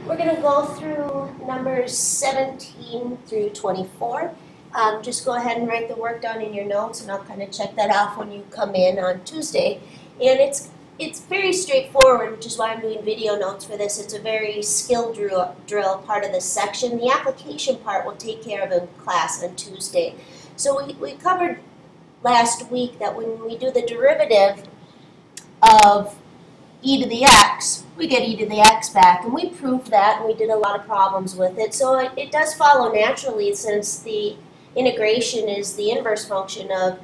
We're going to go through numbers 17 through 24. Just go ahead and write the work down in your notes, and I'll kind of check that off when you come in on Tuesday. And it's very straightforward, which is why I'm doing video notes for this. It's a very skill drill part of this section. The application part we'll take care of in class on Tuesday. So we covered last week that when we do the derivative of e to the x, we get e to the x back, and we proved that, and we did a lot of problems with it. So it does follow naturally, since the integration is the inverse function of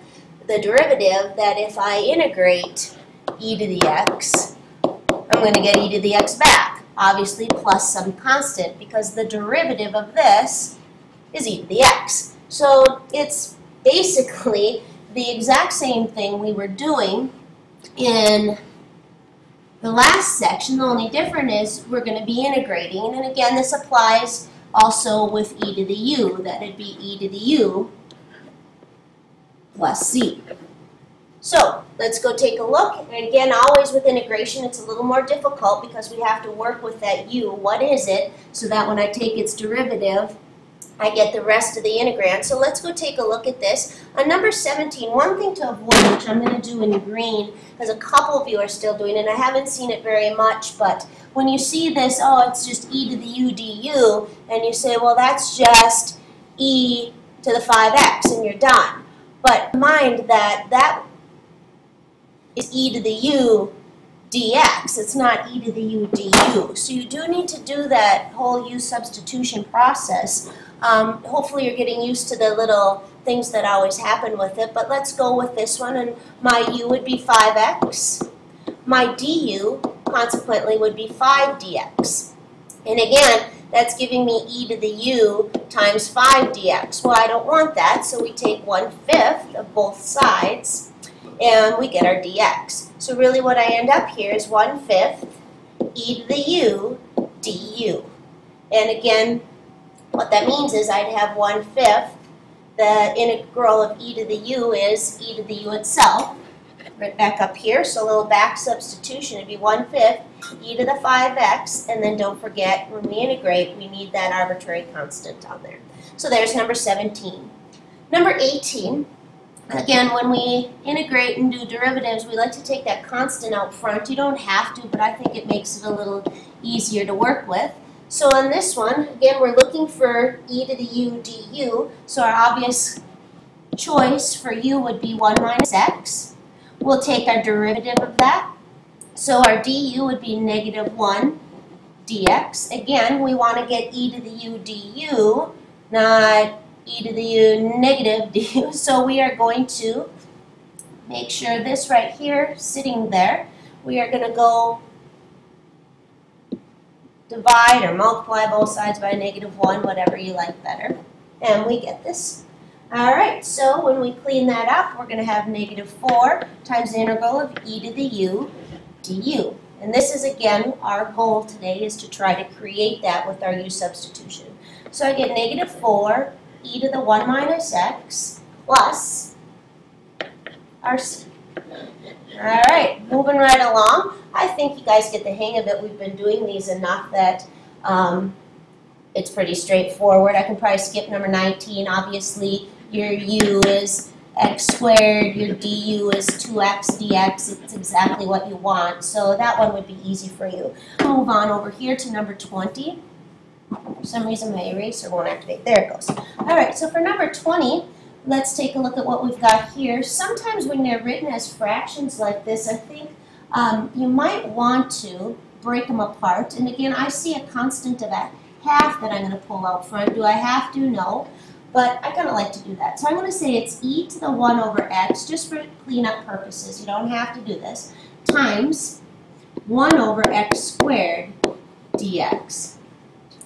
the derivative, that if I integrate e to the x, I'm going to get e to the x back, obviously plus some constant, because the derivative of this is e to the x. So it's basically the exact same thing we were doing in the last section. The only difference is we're going to be integrating, and again this applies also with e to the u. That would be e to the u plus c. So let's go take a look. And again, always with integration it's a little more difficult because we have to work with that u. What is it? So that when I take its derivative, I get the rest of the integrand. So let's go take a look at this. On number 17, one thing to avoid, which I'm going to do in green, because a couple of you are still doing it, and I haven't seen it very much, but when you see this, oh, it's just e to the u du, and you say, well, that's just e to the 5x, and you're done. But mind that that is e to the u dx. It's not e to the u du. So you do need to do that whole u substitution process. Hopefully you're getting used to the little things that always happen with it, but let's go with this one, and my u would be 5x. My du, consequently, would be 5 dx. And again, that's giving me e to the u times 5 dx. Well, I don't want that, so we take 1/5 of both sides, and we get our dx. So really what I end up here is 1/5 e to the u du. And again, what that means is I'd have 1/5. The integral of e to the u is e to the u itself. Right back up here, so a little back substitution. It'd be 1/5 e to the 5x, and then don't forget, when we integrate, we need that arbitrary constant on there. So there's number 17. Number 18, again, when we integrate and do derivatives, we like to take that constant out front. You don't have to, but I think it makes it a little easier to work with. So on this one, again, we're looking for e to the u du, so our obvious choice for u would be 1 minus x. We'll take our derivative of that, so our du would be -1 dx. Again, we want to get e to the u du, not e to the u negative du, so we are going to make sure this right here, sitting there, we are going to go divide or multiply both sides by -1, whatever you like better, and we get this. All right, so when we clean that up, we're going to have -4 times the integral of e to the u du. And this is, again, our goal today, is to try to create that with our u substitution. So I get -4 e to the 1 minus x plus our c. All right, moving right along. I think you guys get the hang of it. We've been doing these enough that it's pretty straightforward. I can probably skip number 19. Obviously, your u is x squared, your du is 2x dx. It's exactly what you want, so that one would be easy for you. Move on over here to number 20. For some reason, my eraser won't activate. There it goes. All right, so for number 20, let's take a look at what we've got here. Sometimes when they're written as fractions like this, I think you might want to break them apart. And again, I see a constant of a half that I'm going to pull out front. Do I have to? No. But I kind of like to do that. So I'm going to say it's e to the 1 over x, just for cleanup purposes. You don't have to do this. Times 1 over x squared dx.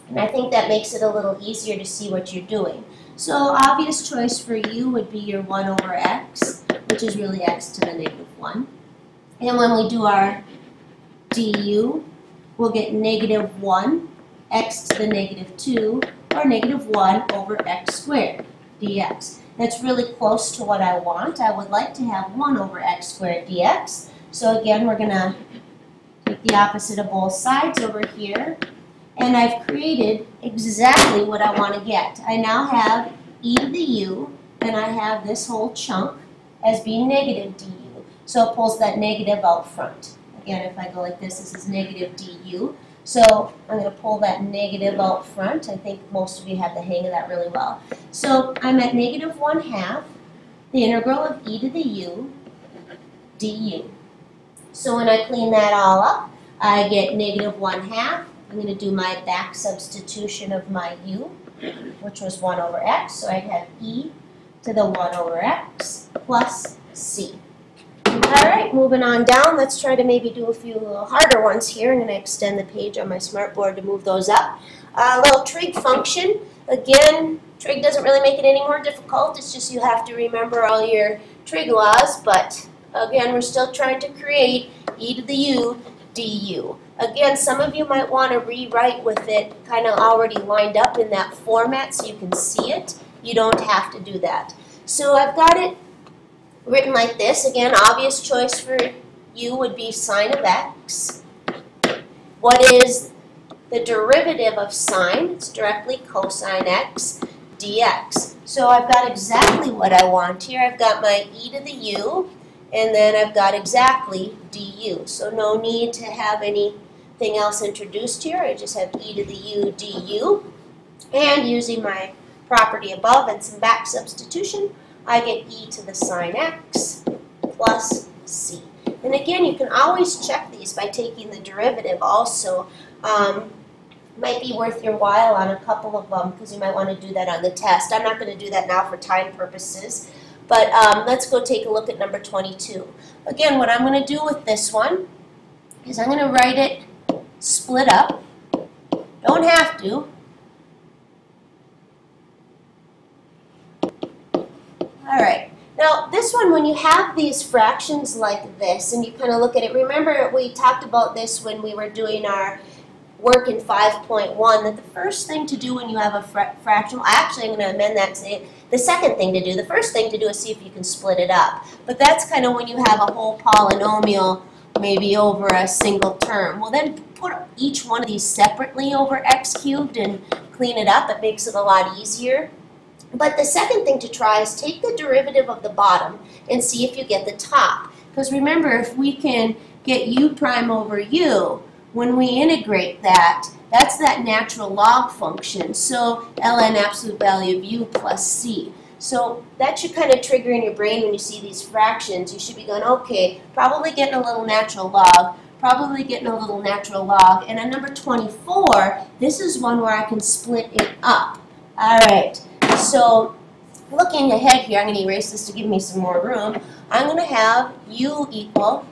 And I think that makes it a little easier to see what you're doing. So obvious choice for you would be your 1 over x, which is really x to the -1. And when we do our du, we'll get -1 x to the -2, or -1 over x squared dx. That's really close to what I want. I would like to have 1 over x squared dx. So again, we're going to take the opposite of both sides over here. and I've created exactly what I want to get. I now have e to the u, and I have this whole chunk as being negative du. So it pulls that negative out front. Again, if I go like this is negative du. So I'm going to pull that negative out front. I think most of you have the hang of that really well. So I'm at negative 1/2 the integral of e to the u du. So when I clean that all up, I get negative 1/2. I'm going to do my back substitution of my u, which was 1 over x. So I'd have e to the 1 over x plus c. All right, moving on down, let's try to maybe do a few little harder ones here. I'm going to extend the page on my smartboard to move those up. A little trig function. Again, trig doesn't really make it any more difficult. It's just you have to remember all your trig laws. But again, we're still trying to create e to the u du. Again, some of you might want to rewrite with it kind of already lined up in that format so you can see it. You don't have to do that. So I've got it written like this. Again, obvious choice for u would be sine of x. What is the derivative of sine? It's directly cosine x dx. So I've got exactly what I want here. I've got my e to the u, and then I've got exactly du. So no need to have anything else introduced here. I just have e to the u du. And using my property above and some back substitution, I get e to the sine x plus c. And again, you can always check these by taking the derivative also. Might be worth your while on a couple of them because you might want to do that on the test. I'm not going to do that now for time purposes. But let's go take a look at number 22. Again, what I'm going to do with this one is I'm going to write it split up. Don't have to. All right. Now, this one, when you have these fractions like this and you kind of look at it, remember we talked about this when we were doing our work in 5.1, that the first thing to do when you have a fraction, actually I'm going to amend that and say the second thing to do. The first thing to do is see if you can split it up. But that's kind of when you have a whole polynomial maybe over a single term. Well, then put each one of these separately over x cubed and clean it up. It makes it a lot easier. But the second thing to try is take the derivative of the bottom and see if you get the top. Because remember, if we can get u prime over u, when we integrate that, that's that natural log function. So ln absolute value of u plus c. So that should kind of trigger in your brain when you see these fractions. You should be going, okay, probably getting a little natural log, probably getting a little natural log. And on number 24, this is one where I can split it up. All right. So looking ahead here, I'm going to erase this to give me some more room. I'm going to have u equal,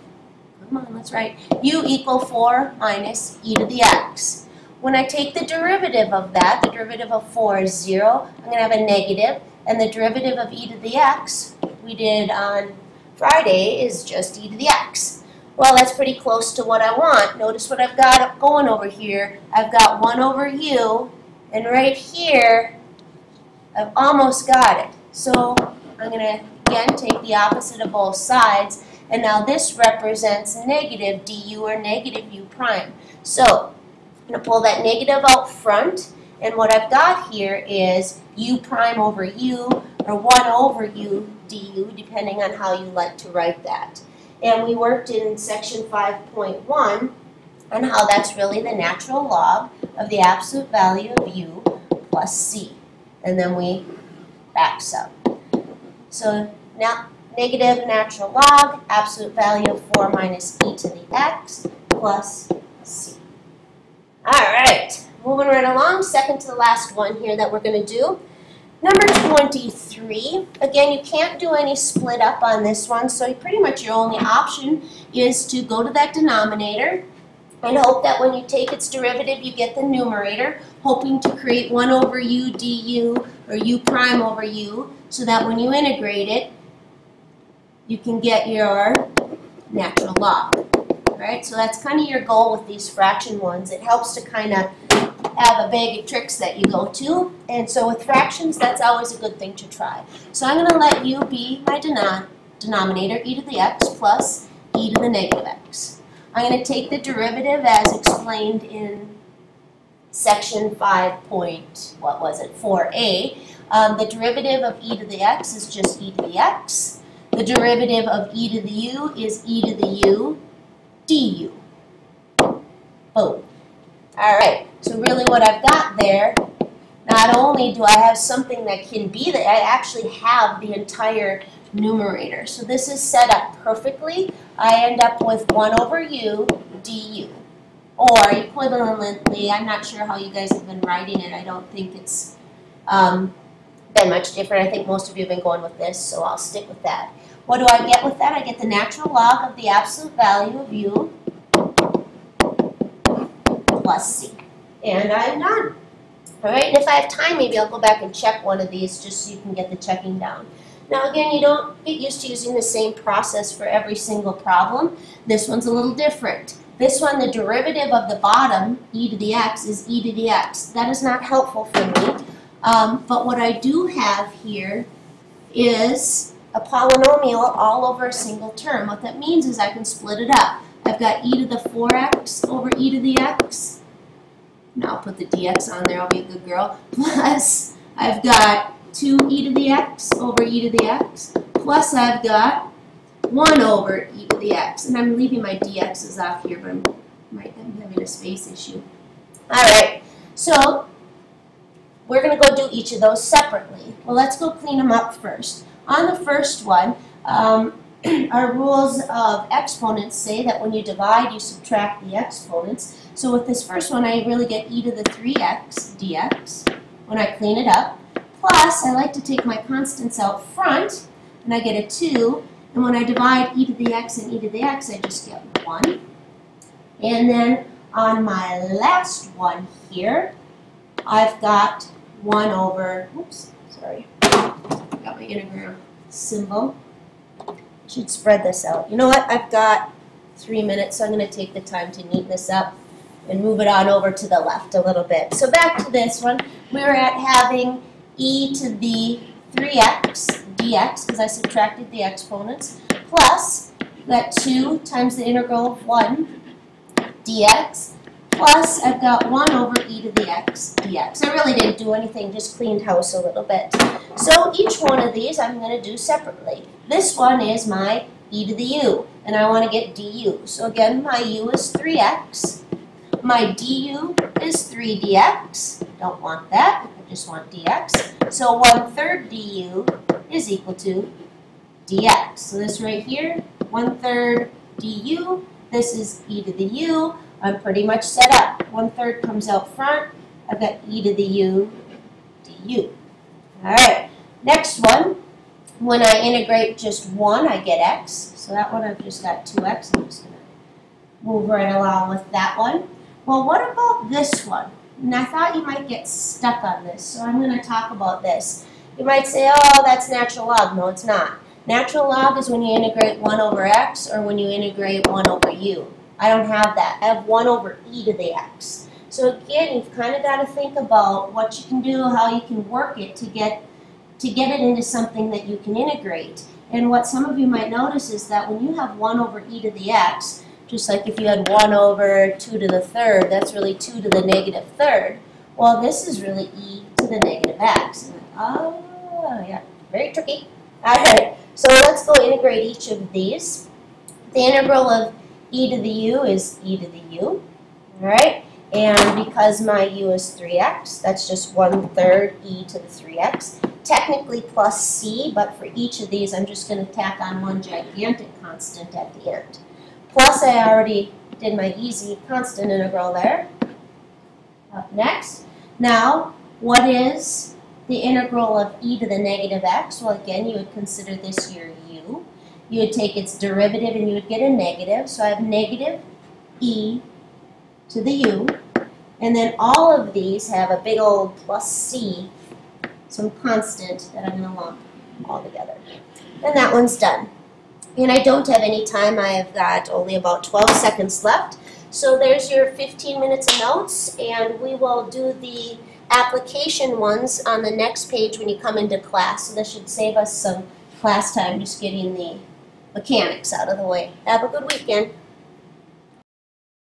come on, let's write, u equal 4 minus e to the x. When I take the derivative of that, the derivative of 4 is 0. I'm going to have a negative, and the derivative of e to the x we did on Friday is just e to the x. Well, that's pretty close to what I want. Notice what I've got going over here. I've got 1 over u, and right here, I've almost got it. So I'm going to, again, take the opposite of both sides. And now this represents negative du or negative u prime. So I'm going to pull that negative out front. And what I've got here is u prime over u, or 1 over u du, depending on how you like to write that. And we worked in section 5.1 on how that's really the natural log of the absolute value of u plus c. And then we back sum. So now negative natural log, absolute value of 4 minus e to the x plus c. All right, moving right along, second to the last one here that we're going to do. Number 23, again, you can't do any split up on this one, so pretty much your only option is to go to that denominator and hope that when you take its derivative, you get the numerator, hoping to create 1 over u du, or u prime over u, so that when you integrate it, you can get your natural log. All right, so that's kind of your goal with these fraction ones. It helps to kind of have a bag of tricks that you go to, and so with fractions, that's always a good thing to try. So I'm going to let u be my denominator, e to the x plus e to the negative x. I'm going to take the derivative as explained in section 5 point, what was it, 4a. The derivative of e to the x is just e to the x. The derivative of e to the u is e to the u du. Boom. All right, so really what I've got there, not only do I have something that can be there, I actually have the entire numerator. So this is set up perfectly. I end up with 1 over u du. Or equivalently, I'm not sure how you guys have been writing it. I don't think it's been much different. I think most of you have been going with this, so I'll stick with that. What do I get with that? I get the natural log of the absolute value of u plus c. And I'm done. All right, and if I have time, maybe I'll go back and check one of these just so you can get the checking down. Now again, you don't get used to using the same process for every single problem. This one's a little different. This one, the derivative of the bottom, e to the x, is e to the x. That is not helpful for me. But what I do have here is a polynomial all over a single term. What that means is I can split it up. I've got e to the 4x over e to the x. Now I'll put the dx on there, I'll be a good girl. Plus, I've got 2e to the x over e to the x. Plus, I've got 1 over e to the x. And I'm leaving my dx's off here, but I'm having a space issue. All right, so we're going to go do each of those separately. Well, let's go clean them up first. On the first one, our rules of exponents say that when you divide, you subtract the exponents. So with this first one, I really get e to the 3x dx when I clean it up. Plus, I like to take my constants out front, and I get a 2. And when I divide e to the x and e to the x, I just get 1. And then on my last one here, I've got 1 over, oops, sorry, got my integral symbol. Should spread this out. You know what? I've got 3 minutes, so I'm going to take the time to neaten this up and move it on over to the left a little bit. So back to this one, we were at having e to the 3x dx, because I subtracted the exponents, plus that 2 times the integral of 1 dx, plus I've got 1 over e to the x dx. I really didn't do anything, just cleaned house a little bit. So each one of these I'm going to do separately. This one is my e to the u, and I want to get du. So again, my u is 3x. My du is 3 dx. Don't want that. I just want dx. So 1/3 du is equal to dx. So this right here, 1/3 du. This is e to the u. I'm pretty much set up. 1/3 comes out front. I've got e to the u du. All right. Next one. When I integrate just 1, I get x. So that one I've just got 2x. I'm just going to move right along with that one. Well, what about this one? And I thought you might get stuck on this, so I'm going to talk about this. You might say, oh, that's natural log. No, it's not. Natural log is when you integrate 1 over x or when you integrate 1 over u. I don't have that. I have 1 over e to the x. So again, you've kind of got to think about what you can do, how you can work it to get it into something that you can integrate. And what some of you might notice is that when you have 1 over e to the x, just like if you had 1 over 2 to the 3rd, that's really 2 to the negative 3rd. Well, this is really e to the negative x. And oh, yeah, very tricky. All right, so let's go integrate each of these. The integral of e to the u is e to the u, all right? And because my u is 3x, that's just 1/3 e to the 3x. Technically plus c, but for each of these, I'm just going to tack on one gigantic constant at the end. Plus, I already did my easy constant integral there. Up next. Now, what is the integral of e to the negative x? Well, again, you would consider this your u. You would take its derivative and you would get a negative. So I have negative e to the u. And then all of these have a big old plus c, some constant that I'm going to lump all together. And that one's done. And I don't have any time. I have got only about 12 seconds left. So there's your 15 minutes of notes, and we will do the application ones on the next page when you come into class. So this should save us some class time just getting the mechanics out of the way. Have a good weekend.